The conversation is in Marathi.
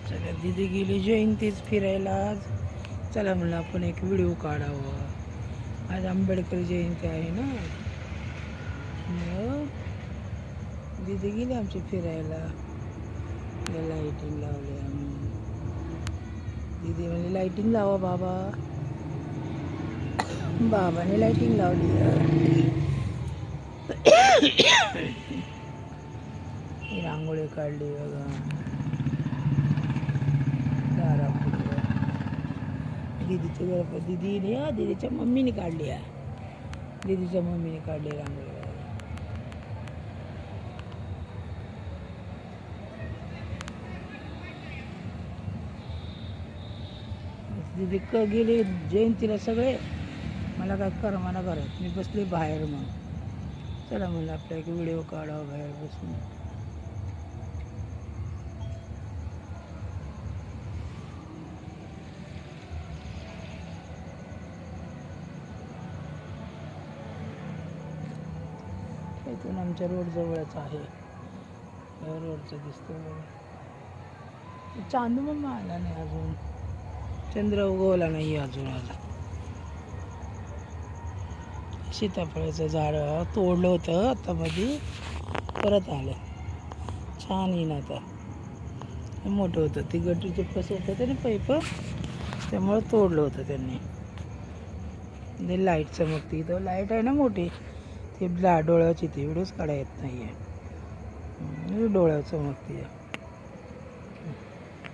चला दीदी गेली जयंतीच फिरायला आज. चला म्हणलं आपण एक व्हिडिओ काढावं. आज आंबेडकर जयंती आहे ना. मग दीदी गेली आमची फिरायला. लाईटिंग लावली आम्ही. दीदी म्हणजे लाईटिंग लावा बाबा. बाबाने लाईटिंग लावली. रांगोळी काढली बघा दारापुढे. दीदीचे गणपती दीदीने दीदीच्या मम्मीने काढली आहे. दीदीच्या मम्मीने काढली रांगोळी. दीदी गेली जयंतीला सगळे. मला काय करमाना करत. मी बसले बाहेर. मग चला म्हणलं आपला एक व्हिडिओ काढावा बाहेर बसून. इथून आमच्या रोड जवळच आहे. रोडचं दिसतं. चांदू मम्मा आला नाही अजून. चंद्र उगवला नाही अजून. सीताफळाचं झाड तोडलं होतं आता मध्ये. परत आलं. छान येईन आता. मोठं होतं. ती गटरीचे फसवत होते ना पाईप. त्यामुळं तोडलं होतं त्यांनी. लाईट चमकती. तो लाईट आहे ना मोठी. ती डोळ्याची ती व्हिडिओच काढा येत नाही आहे. डोळ्यावर चमकते.